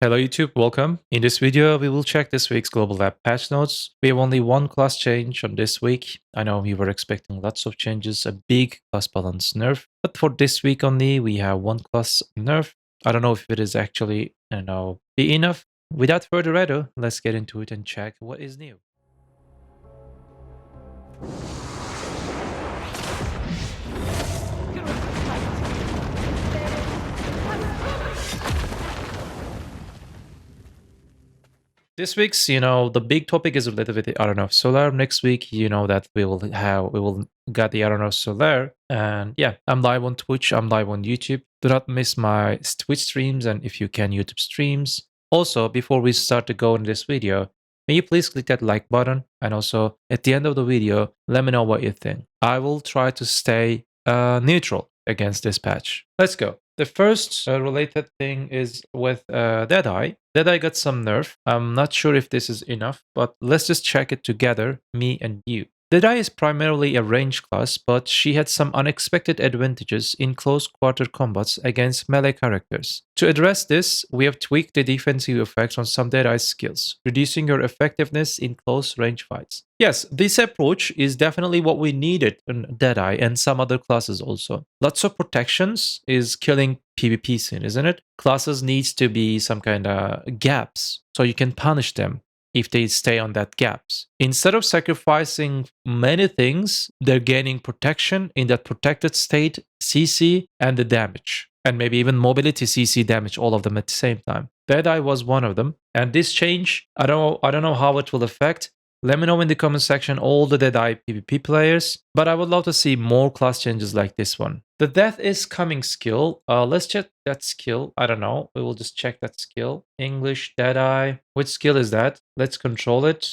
Hello YouTube, welcome. In this video, we will check this week's Global Lab patch notes. We have only one class change on this week. I know we were expecting lots of changes, a big class balance nerf, but for this week only, we have one class nerf. I don't know if it is actually, be enough. Without further ado, let's get into it and check what is new. This week's, the big topic is related with the AoS Solar. Next week, that we will get the AoS Solar. And yeah, I'm live on Twitch. I'm live on YouTube. Do not miss my Twitch streams and if you can, YouTube streams. Also, before we start to go in this video, may you please click that like button. And also at the end of the video, let me know what you think. I will try to stay neutral against this patch. Let's go. The first related thing is with Deadeye. Deadeye got some nerf. I'm not sure if this is enough, but let's just check it together, me and you. Deadeye is primarily a range class, but she had some unexpected advantages in close quarter combats against melee characters. To address this, we have tweaked the defensive effects on some Deadeye skills, reducing your effectiveness in close range fights. Yes, this approach is definitely what we needed in Deadeye and some other classes also. Lots of protections is killing PvP scene, isn't it? Classes needs to be some kind of gaps, so you can punish them if they stay on that gaps. Instead of sacrificing many things, they're gaining protection in that protected state, CC, and the damage. And maybe even mobility, CC, damage, all of them at the same time. Deadeye was one of them. And this change, I don't know how it will affect. Let me know in the comment section all the Deadeye PvP players, but I would love to see more class changes like this one. The Death is Coming skill, let's check that skill. I don't know, we will just check that skill. English, Deadeye, which skill is that? Let's control it.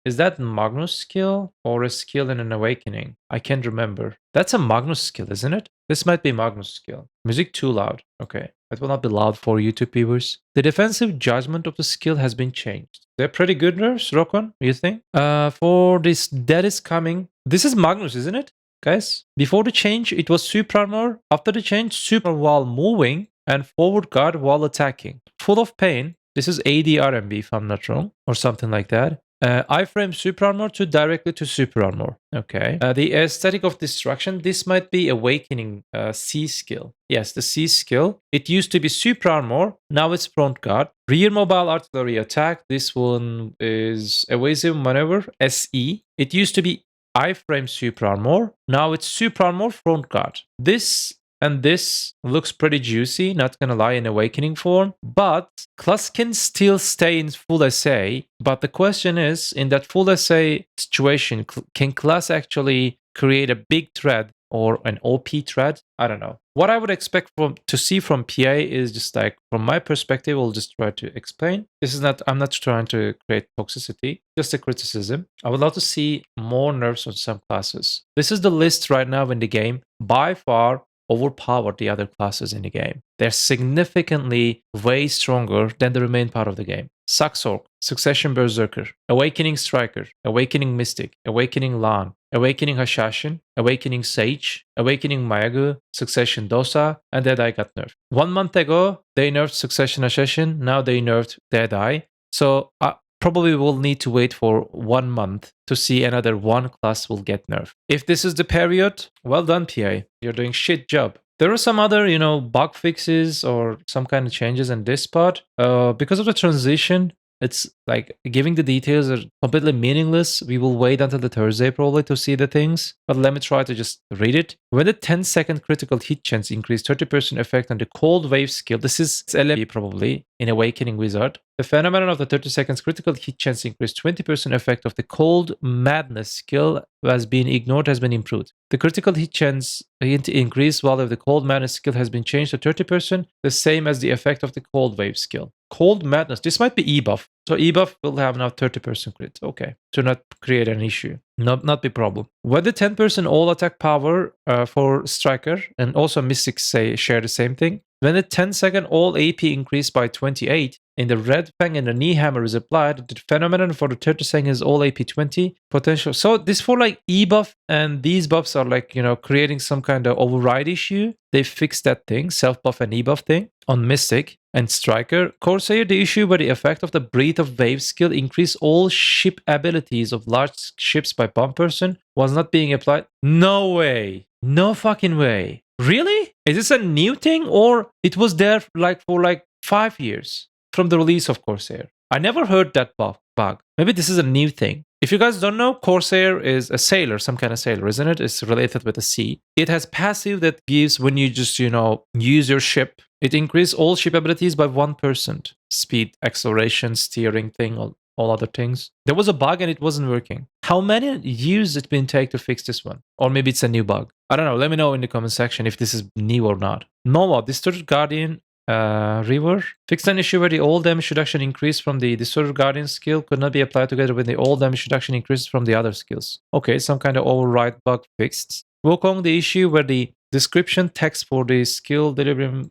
Is that Magnus skill or a skill in an awakening? I can't remember. That's a Magnus skill, isn't it? This might be Magnus skill. Music too loud. Okay, that will not be loud for YouTube viewers. The defensive judgment of the skill has been changed. They're pretty good nerfs, Rokon, you think? For this Death is Coming, this is Magnus, isn't it? Guys, before the change, it was super armor. After the change, super while moving and forward guard while attacking. Full of pain. This is AD RMB, if I'm not wrong, or something like that. Iframe super armor to directly to super armor. Okay. The aesthetic of destruction. This might be awakening C skill. Yes, the C skill. It used to be super armor. Now it's front guard. Rear mobile artillery attack. This one is evasive maneuver. SE. It used to be iframe super armor. Now it's super armor front guard. This and this looks pretty juicy, not gonna lie, in awakening form, but class can still stay in full SA. But the question is, in that full SA situation, can class actually create a big thread or an OP thread? I don't know. What I would expect to see from PA is just like, from my perspective, I'll just try to explain. I'm not trying to create toxicity, just a criticism. I would love to see more nerfs on some classes. This is the list right now in the game. By far, overpowered the other classes in the game. They're significantly way stronger than the remaining part of the game. Saxorg, Succession Berserker, Awakening Striker, Awakening Mystic, Awakening Lan, Awakening Hashashin, Awakening Sage, Awakening Mayagu, Succession Dosa, and Deadeye got nerfed. 1 month ago, they nerfed Succession Hashashin, now they nerfed Deadeye. So probably will need to wait for 1 month to see another one class will get nerfed. If this is the period, well done, PA. You're doing shit job. There are some other, bug fixes or some kind of changes in this part. Because of the transition, it's like giving the details are completely meaningless. We will wait until the Thursday probably to see the things. But let me try to just read it. When the 10-second critical hit chance increased 30% effect on the cold wave skill, this is LMP probably in Awakening Wizard. The phenomenon of the 30 seconds critical hit chance increased 20% effect of the cold madness skill has been ignored, has been improved. The critical hit chance increase value of the cold madness skill has been changed to 30%, the same as the effect of the cold wave skill. Cold madness, this might be ebuff. So ebuff will have now 30% crit. Okay, to not create an issue, not be problem. When the 10% all attack power for Striker and also Mystic share the same thing. When the 10-second all AP increased by 28, in the red fang and the knee hammer is applied, the phenomenon for the 30 seconds is all AP20 potential. So this for like E buff, and these buffs are like, creating some kind of override issue. They fixed that thing, self buff and E buff thing on Mystic and Striker. Corsair, the issue where the effect of the Breath of Wave skill increase all ship abilities of large ships by one person was not being applied. No way. No fucking way. Really? Is this a new thing, or it was there for 5 years from the release of Corsair? I never heard that bug. Maybe this is a new thing. If you guys don't know, Corsair is a sailor, some kind of sailor, isn't it? It's related with the sea. It has passive that gives when you just, use your ship. It increases all ship abilities by 1%. Speed, acceleration, steering thing, all other things. There was a bug and it wasn't working. How many years it been take to fix this one? Or maybe it's a new bug. I don't know. Let me know in the comment section if this is new or not. Nova, Distorted Guardian, River. Fixed an issue where the all damage reduction increase from the Distorted Guardian skill could not be applied together with the all damage reduction increases from the other skills. Okay, some kind of override bug fixed. Wukong, the issue where the description text for the skill delivery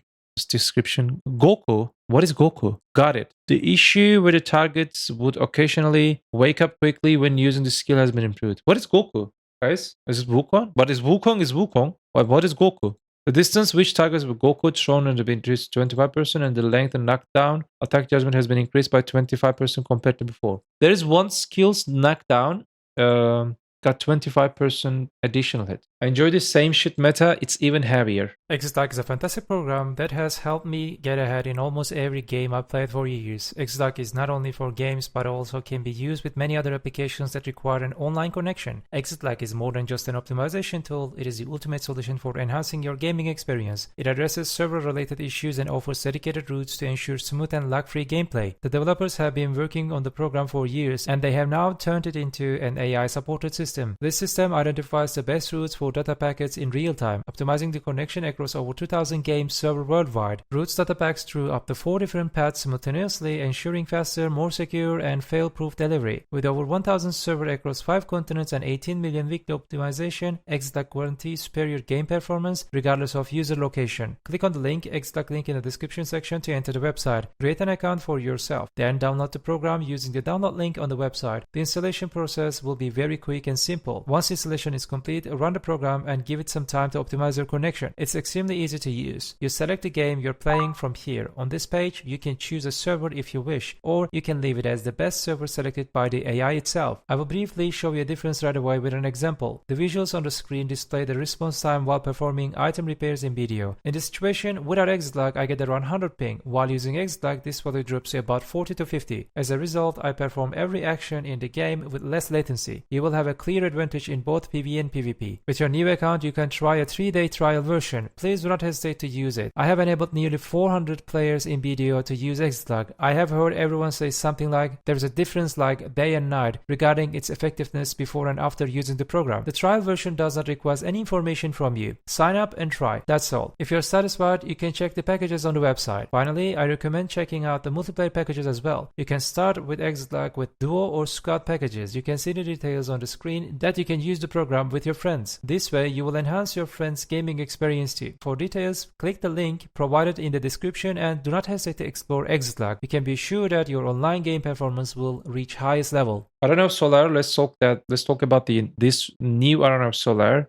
description. Goku. What is Goku? Got it. The issue where the targets would occasionally wake up quickly when using the skill has been improved. What is Goku, guys? Is it Wukong? But is Wukong? What is Goku? The distance which targets with Goku thrown has been increased 25%, and the length and knockdown attack judgment has been increased by 25% compared to before. There is one skill's knockdown. Got 25% additional hit. I enjoy this same shit meta, it's even heavier. Exitlag is a fantastic program that has helped me get ahead in almost every game I've played for years. Exitlag is not only for games but also can be used with many other applications that require an online connection. Exitlag is more than just an optimization tool, it is the ultimate solution for enhancing your gaming experience. It addresses several related issues and offers dedicated routes to ensure smooth and lag-free gameplay. The developers have been working on the program for years and they have now turned it into an AI-supported system. This system identifies the best routes for data packets in real time, optimizing the connection across over 2,000 game servers worldwide. Routes data packs through up to 4 different paths simultaneously, ensuring faster, more secure, and fail-proof delivery. With over 1,000 servers across 5 continents and 18 million weekly optimization, Exitlag guarantees superior game performance regardless of user location. Click on the Exitlag link in the description section to enter the website. Create an account for yourself, then download the program using the download link on the website. The installation process will be very quick and simple. Once installation is complete, run the program and give it some time to optimize your connection. It's extremely easy to use. You select the game you're playing from here. On this page, you can choose a server if you wish, or you can leave it as the best server selected by the AI itself. I will briefly show you a difference right away with an example. The visuals on the screen display the response time while performing item repairs in BDO. In this situation, without Exitlag, I get around 100 ping. While using Exitlag, this value drops to about 40 to 50. As a result, I perform every action in the game with less latency. You will have a clear advantage in both PvE and PvP. With your new account, you can try a 3-day trial version. Please do not hesitate to use it. I have enabled nearly 400 players in BDO to use Exitlag. I have heard everyone say something like there's a difference like day and night regarding its effectiveness before and after using the program. The trial version does not require any information from you. Sign up and try. That's all. If you're satisfied, you can check the packages on the website. Finally, I recommend checking out the multiplayer packages as well. You can start with Exitlag with duo or squad packages. You can see the details on the screen that you can use the program with your friends. This way, you will enhance your friends' gaming experience too. For details, click the link provided in the description and do not hesitate to explore Exitlag. You can be sure that your online game performance will reach highest level. I don't know, Solar. Let's talk about this new of Solar.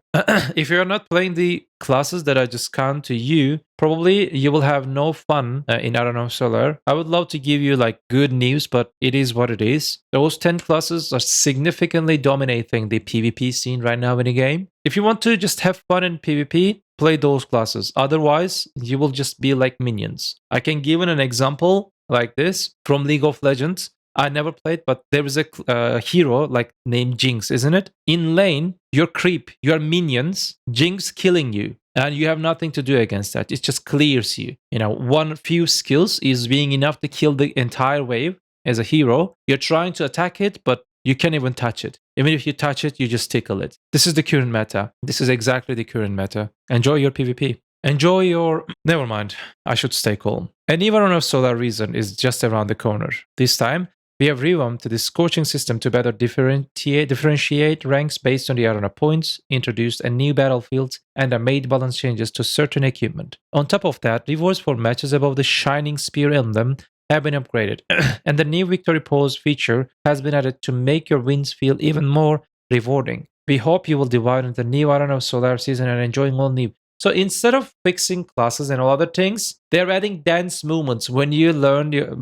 If you're not playing the classes that I just count to you, probably you will have no fun in of Solar. I would love to give you like good news, but it is what it is. Those 10 classes are significantly dominating the PvP scene right now in the game. If you want to just have fun in PvP, play those classes. Otherwise, you will just be like minions. I can give an example like this from League of Legends. I never played, but there is a hero like named Jinx, isn't it? In lane, you're creep, you're minions, Jinx killing you, and you have nothing to do against that. It just clears you. One few skills is being enough to kill the entire wave as a hero. You're trying to attack it, but you can't even touch it. Even if you touch it, you just tickle it. This is the current meta. This is exactly the current meta. Enjoy your PvP. Enjoy your... Never mind. I should stay calm. And even of Solar Reason is just around the corner. This time, we have revamped the scorching system to better differentiate ranks based on the arena points, introduced a new battlefield, and made balance changes to certain equipment. On top of that, rewards for matches above the Shining Spear emblem have been upgraded, and the new victory pose feature has been added to make your wins feel even more rewarding. We hope you will divide into the new Iron of Solar season and enjoying all new. So instead of fixing classes and all other things, they're adding dance movements. When you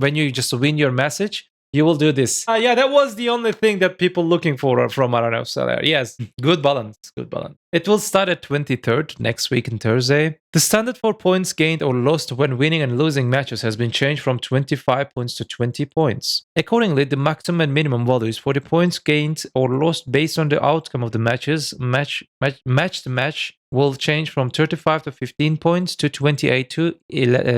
when you just win your message, you will do this. Yeah, that was the only thing that people looking for from Iron of Solar. Yes, good balance, good balance. It will start at 23rd next week on Thursday. The standard for points gained or lost when winning and losing matches has been changed from 25 points to 20 points. Accordingly, the maximum and minimum values for the points gained or lost based on the outcome of the matches match to match will change from 35 to 15 points to 28 to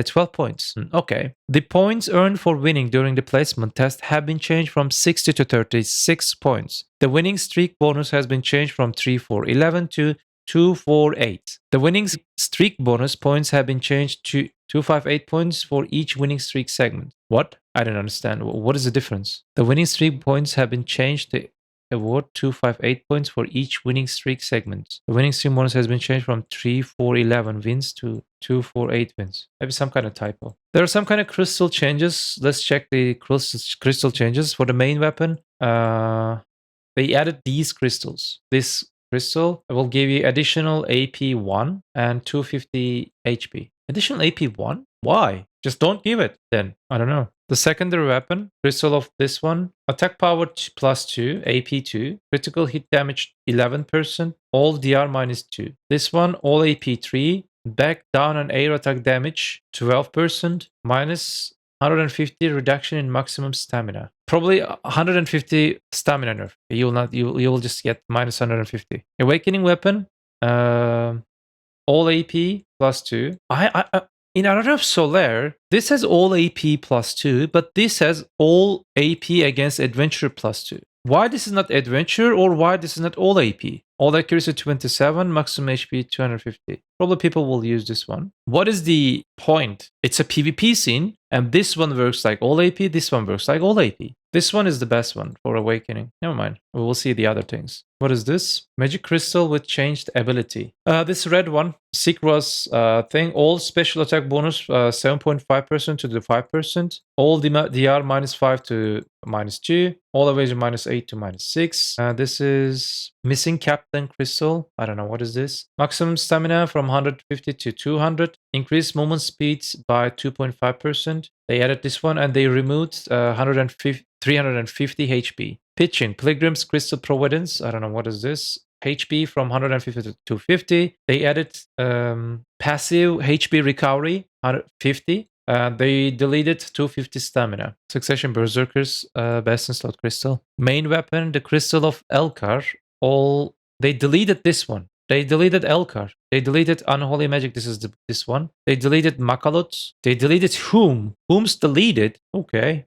12 points. Okay. The points earned for winning during the placement test have been changed from 60 to 36 points. The winning streak bonus has been changed from 3 for 11 to 2 for 8. The winning streak bonus points have been changed to 258 points for each winning streak segment. What? I don't understand. What is the difference? The winning streak points have been changed to award 258 points for each winning streak segment. The winning streak bonus has been changed from 3 for 11 wins to 2 for 8 wins. Maybe some kind of typo. There are some kind of crystal changes. Let's check the crystal changes for the main weapon. They added these crystals. This crystal will give you additional AP1 and 250 HP. Additional AP1? Why? Just don't give it then. I don't know. The secondary weapon, crystal of this one, attack power +2, AP2, critical hit damage 11%, all DR -2. This one, all AP3, back down and air attack damage 12%, minus 150 reduction in maximum stamina. Probably 150 stamina nerf. You will not. You will just get minus 150. Awakening weapon. All AP +2. In Arena of Solar, this has all AP +2, but this has all AP against Adventure +2. Why this is not Adventure, or why this is not all AP? All accuracy 27, maximum HP 250. Probably people will use this one. What is the point? It's a PvP scene, and this one works like all AP, this one works like all AP. This one is the best one for Awakening. Never mind. We will see the other things. What is this? Magic Crystal with changed ability. This red one, Sikras thing. All special attack bonus 7.5% to the 5%. All DR -5 to -2. All evasion -8 to -6. This is Missing Captain Crystal. I don't know, what is this? Maximum stamina from 150 to 200. Increased movement speed by 2.5%. They added this one and they removed 350 HP. Pitching, Pilgrim's Crystal Providence. I don't know, what is this? HP from 150 to 250. They added passive HP recovery, 150. They deleted 250 stamina. Succession Berserkers, best in slot crystal. Main weapon, the Crystal of Elkar. They deleted this one. They deleted Elkar. They deleted Unholy Magic. This is this one. They deleted Makalot. They deleted Whom. Whom's deleted. Okay.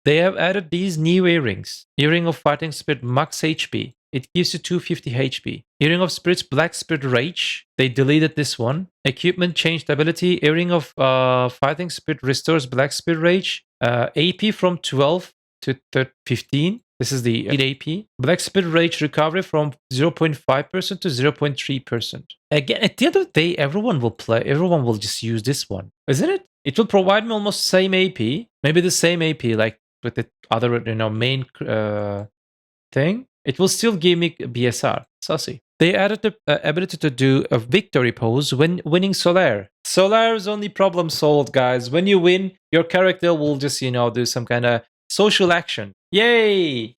They have added these new earrings. Earring of Fighting Spirit Max HP. It gives you 250 HP. Earring of Spirits Black Spirit Rage. They deleted this one. Equipment changed ability. Earring of Fighting Spirit restores Black Spirit Rage. AP from 12 to 15. This is the AP. Black Spirit Rage recovery from 0.5% to 0.3%. Again, at the end of the day, everyone will just use this one, isn't it? It will provide me almost same AP. Maybe the same AP like with the other, main thing. It will still give me BSR. Sussy. They added the ability to do a victory pose when winning Solar. Solar's only problem solved, guys. When you win, your character will just, do some kind of social action. Yay!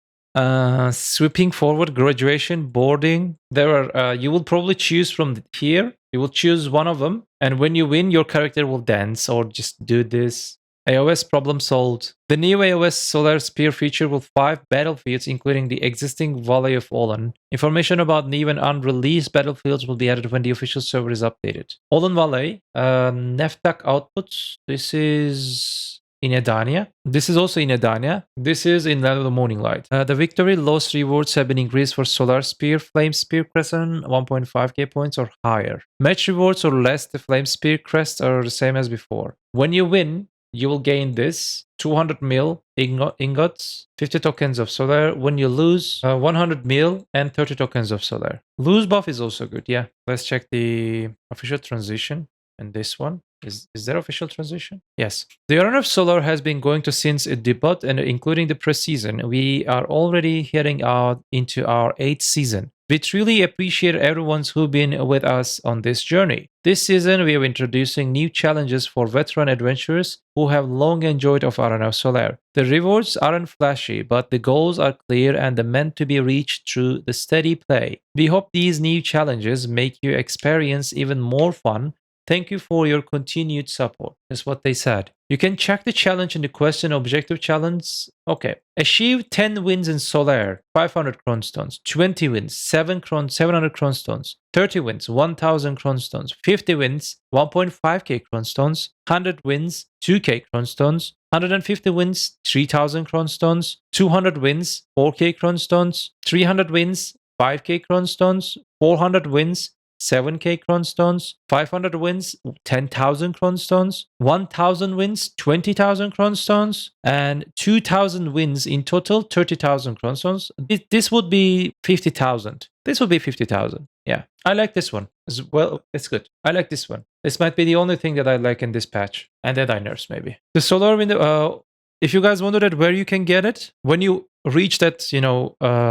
Sweeping forward, graduation, boarding. There are you will probably choose from here. You will choose one of them, and when you win, your character will dance or just do this. AoS problem solved. The new AoS Solar Spear feature will 5 battlefields, including the existing Valley of Olin. Information about new and unreleased battlefields will be added when the official server is updated. Olin Valley, Neftak outputs. This is in Edania. This is also in Edania. This is in Land of the Morning Light. The victory loss rewards have been increased for Solar Spear, Flame Spear Crescent, 1.5k points or higher. Match rewards or less, the Flame Spear Crest are the same as before. When you win, you will gain this 200 mil ingots, 50 tokens of Solar. When you lose, 100 mil and 30 tokens of Solar. Lose buff is also good, yeah. Let's check the official transition and this one. Is there official transition? Yes. The run of Solar has been going to since it debut and including the pre-season. We are already heading out into our 8th season. We truly appreciate everyone who's been with us on this journey. This season, we are introducing new challenges for veteran adventurers who have long enjoyed of Arena of Solar. The rewards aren't flashy, but the goals are clear and are meant to be reached through the steady play. We hope these new challenges make your experience even more fun. Thank you for your continued support. That's what they said. You can check the challenge in the question objective challenge. Okay. Achieve 10 wins in Solaire, 500 Cronstones. 20 wins, 700 Cronstones. 30 wins, 1000 Cronstones. 50 wins, 1.5k Cronstones. 100 wins, 2k Cronstones. 150 wins, 3000 Cronstones. 200 wins, 4k Cronstones. 300 wins, 5k Cronstones. 400 wins, 7k Cronstones, 500 wins, 10,000 Cronstones, 1,000 wins, 20,000 Cronstones, and 2,000 wins in total, 30,000 Cronstones. This would be 50,000. This would be 50,000. Yeah, I like this one as well. It's good. I like this one. This might be the only thing that I like in this patch. And Deadeye nerfs, maybe. The solar window, if you guys wondered where you can get it, when you reach that,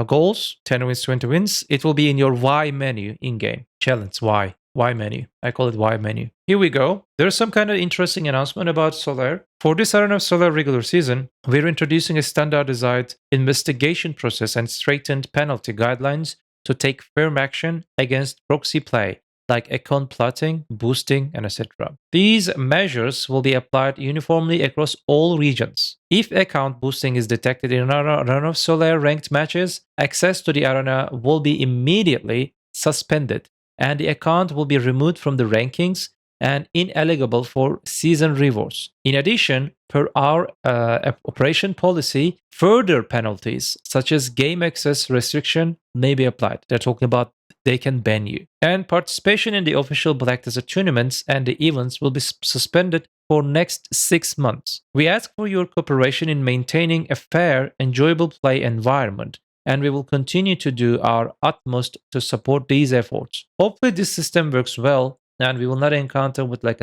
goals, 10 wins, 20 wins, it will be in your Y menu in-game. Challenge, Y menu. I call it Y menu. Here we go. There's some kind of interesting announcement about Solar. For this Arena of Solar regular season, we're introducing a standardized investigation process and straightened penalty guidelines to take firm action against proxy play, like account plotting, boosting, and etc. These measures will be applied uniformly across all regions. If account boosting is detected in Arena of Solar ranked matches, access to the arena will be immediately suspended, and the account will be removed from the rankings and ineligible for season rewards. In addition, per our operation policy, further penalties such as game access restriction may be applied. They're talking about they can ban you. And participation in the official Black Desert tournaments and the events will be suspended for next 6 months. We ask for your cooperation in maintaining a fair, enjoyable play environment, and we will continue to do our utmost to support these efforts. Hopefully this system works well and we will not encounter with not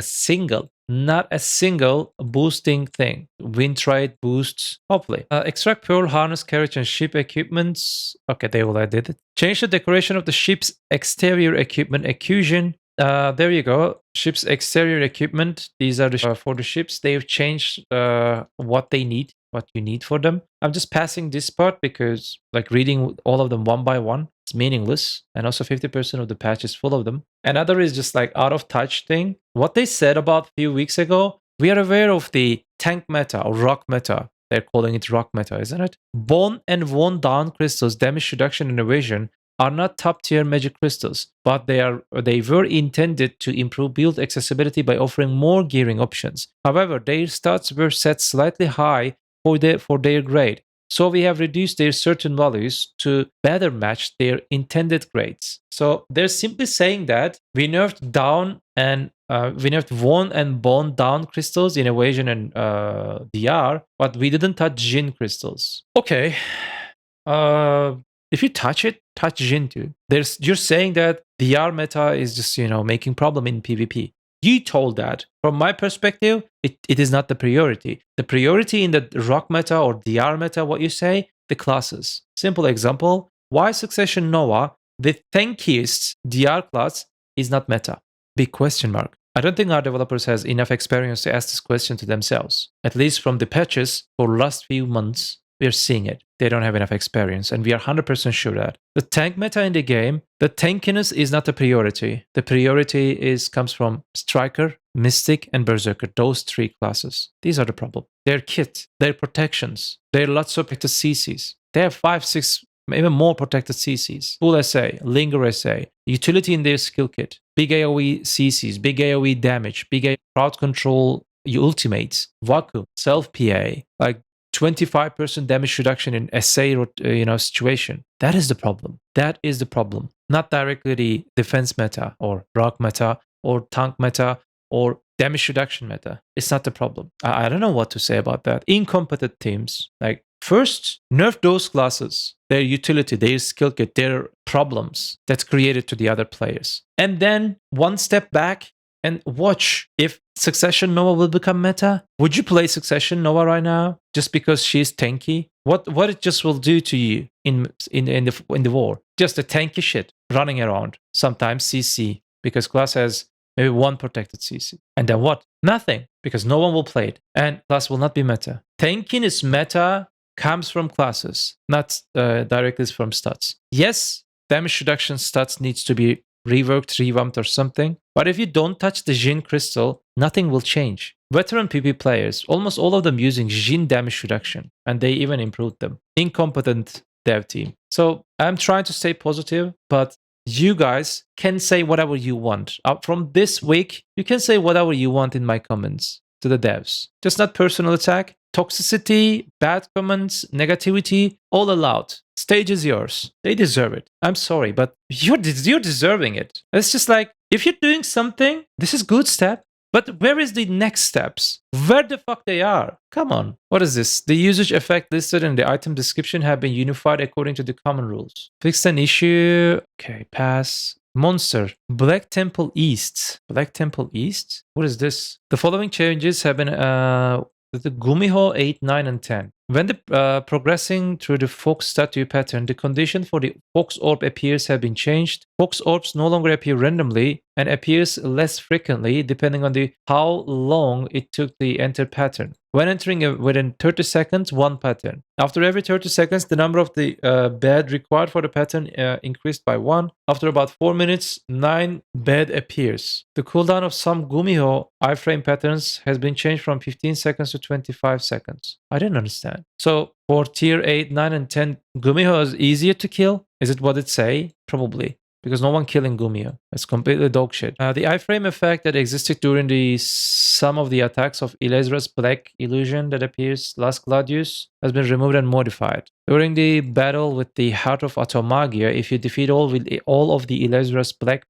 a single boosting thing. Win trade boosts, hopefully. Extract pearl, harness, carriage, and ship equipments. Okay, they all did it. Change the decoration of the ship's exterior equipment accusation. There you go. Ship's exterior equipment. These are for the ships. They've changed what they need, what you need for them. I'm just passing this part because reading all of them one by one, it's meaningless. And also 50% of the patch is full of them. Another is just out of touch thing. What they said about a few weeks ago, we are aware of the tank meta or rock meta. They're calling it rock meta, isn't it? Bone and worn down crystals, damage reduction and evasion are not top-tier magic crystals, but they were intended to improve build accessibility by offering more gearing options. However, their stats were set slightly high for their grade, so we have reduced their certain values to better match their intended grades. So they're simply saying that we nerfed down and we nerfed worn and bone down crystals in evasion and DR, but we didn't touch Jin crystals. Okay. If you touch it, touch Jin too. You're saying that DR meta is just, making problem in PvP. You told that. From my perspective, it is not the priority. The priority in the rock meta or DR meta, what you say, the classes. Simple example, why Succession Nova, the tankiest DR class, is not meta? Big question mark. I don't think our developers has enough experience to ask this question to themselves. At least from the patches for last few months, we're seeing it. They don't have enough experience, and we are 100% sure that the tank meta in the game, the tankiness is not the priority. The priority comes from Striker, Mystic, and Berserker, those 3 classes. These are the problem. Their kit, their protections, their lots of protected CCs. They have 5, 6, even more protected CCs. Full SA, Linger SA, utility in their skill kit, big AoE CCs, big AoE damage, big AoE crowd control ultimates, vacuum, self-PA, 25% damage reduction in SA situation. That is the problem. That is the problem. Not directly the defense meta or rock meta or tank meta or damage reduction meta. It's not the problem. I don't know what to say about that. Incompetent teams, first, nerf those classes, their utility, their skill kit, their problems that's created to the other players. And then one step back, and watch if Succession Nova will become meta. Would you play Succession Nova right now just because she's tanky? What it just will do to you in the war? Just a tanky shit running around. Sometimes CC because class has maybe one protected CC, and then what? Nothing, because no one will play it, and class will not be meta. Tanking is meta comes from classes, not directly from stats. Yes, damage reduction stats needs to be reworked, revamped, or something. But if you don't touch the Jhin crystal, nothing will change. Veteran PP players, almost all of them using Jhin damage reduction, and they even improved them. Incompetent dev team. So I'm trying to stay positive, but you guys can say whatever you want. From this week, you can say whatever you want in my comments to the devs. Just not personal attack. Toxicity, bad comments, negativity, all allowed. Stage is yours. They deserve it. I'm sorry, but you're deserving it. It's just like, if you're doing something, this is good step. But where is the next steps? Where the fuck they are? Come on. What is this? The usage effect listed in the item description have been unified according to the common rules. Fixed an issue. Okay, pass. Monster. Black Temple East. Black Temple East? What is this? The following changes have been the Gumiho 8, 9, and 10. When progressing through the Fox statue pattern, the condition for the Fox orb appears have been changed. Fox orbs no longer appear randomly and appears less frequently depending on how long it took to enter pattern. When entering within 30 seconds, one pattern. After every 30 seconds, the number of the bed required for the pattern increased by 1. After about 4 minutes, 9 bed appears. The cooldown of some Gumiho iframe patterns has been changed from 15 seconds to 25 seconds. I didn't understand. So for tier 8, 9, and 10, Gumiho is easier to kill? Is it what it say? Probably. Because no one killing Gumiho. It's completely dog shit. The iframe effect that existed during some of the attacks of Elezra's Black Illusion that appears last Gladius has been removed and modified. During the battle with the Heart of Automagia, if you defeat all of the Elezra's Black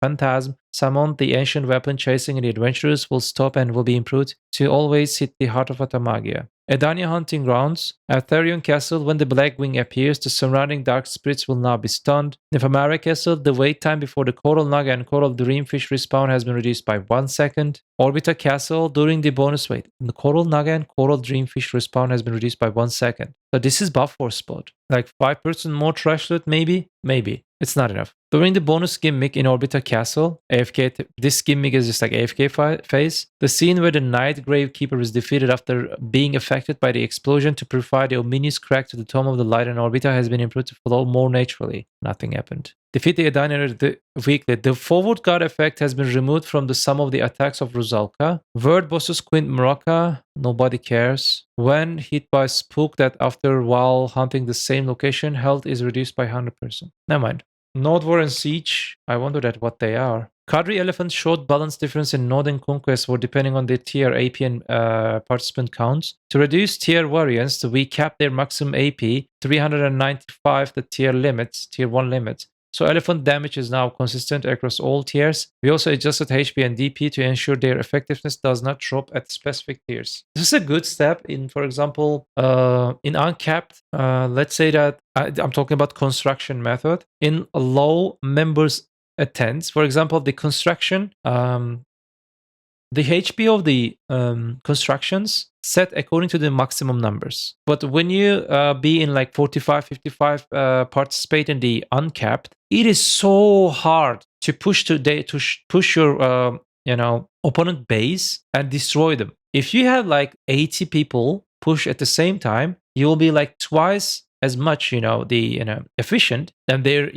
Phantasm, summon the ancient weapon chasing the adventurers will stop and will be improved to always hit the Heart of Automagia. Edania Hunting Grounds. At Therion Castle, when the Black Wing appears, the surrounding dark spirits will now be stunned. Nefamara Castle, the wait time before the Coral Naga and Coral Dreamfish respawn has been reduced by 1 second. Orbita Castle, during the bonus wait, the Coral Naga and Coral Dreamfish respawn has been reduced by 1 second. So this is buff for spot. Like 5% more trash loot, maybe? Maybe. It's not enough. During the bonus gimmick in Orbita Castle, AFK, this gimmick is just like AFK phase. The scene where the Night Gravekeeper is defeated after being affected by the explosion to provide the ominous crack to the Tome of the Light in Orbita has been improved to flow more naturally. Nothing happened. Defeat the Edania weekly. The forward guard effect has been removed from the sum of the attacks of Rusalka. Word bosses Quint Morocca. Nobody cares. When hit by Spook that after while hunting the same location, health is reduced by 100%. Never mind. Node War and Siege. I wonder what they are. Kadri Elephant showed balance difference in Node and Conquest War depending on the tier AP and participant counts. To reduce tier variance, we capped their maximum AP 395 the tier 1 limit. So Elephant damage is now consistent across all tiers. We also adjusted HP and DP to ensure their effectiveness does not drop at specific tiers. This is a good step in, for example, in Uncapped, let's say that I'm talking about construction method. In low members attends, for example, the construction, the HP of the constructions set according to the maximum numbers. But when you be in like 45, 55 participate in the uncapped, it is so hard to push push your opponent base and destroy them. If you have like 80 people push at the same time, you will be like twice as much, efficient. And there,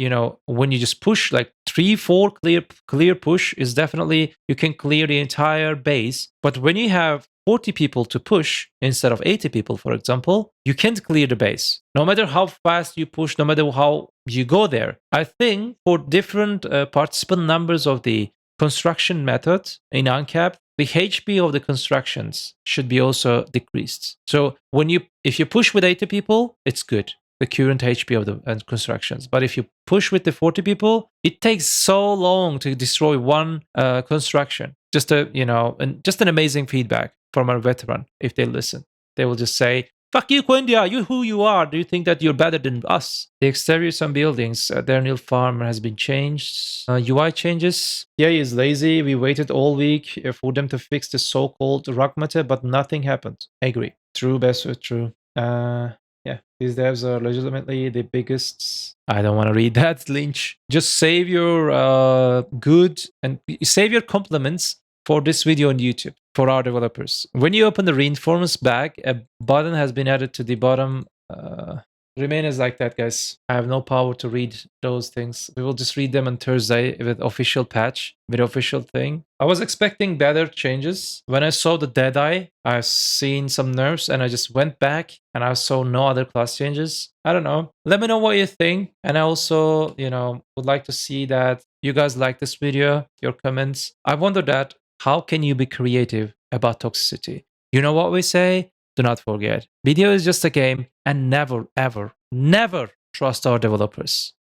when you just push like 3-4 clear push is definitely, you can clear the entire base. But when you have 40 people to push instead of 80 people, for example, you can't clear the base. No matter how fast you push, no matter how you go there. I think for different participant numbers of the construction method in Uncapped, the HP of the constructions should be also decreased. So if you push with 80 people, it's good, the current HP of the constructions. But if you push with the 40 people, it takes so long to destroy one construction. Just an amazing feedback from our veteran. If they listen, they will just say, Fuck you, Quindia. You who you are? Do you think that you're better than us? The exteriors on buildings. Their new farm has been changed. UI changes. Yeah, he's lazy. We waited all week for them to fix the so-called rug matter, but nothing happened. I agree. True, best true. Yeah, these devs are legitimately the biggest. I don't want to read that, Lynch. Just save your good and save your compliments for this video on YouTube for our developers. When you open the reinforcements bag, a button has been added to the bottom. Remain as like that, guys. I have no power to read those things. We will just read them on Thursday with official patch, with official thing. I was expecting better changes. When I saw the Deadeye, I've seen some nerfs and I just went back and I saw no other class changes. I don't know. Let me know what you think. And I also, would like to see that you guys like this video, your comments. I wonder that how can you be creative about toxicity? You know what we say? Do not forget, BDO is just a game, and never, ever, never trust our developers.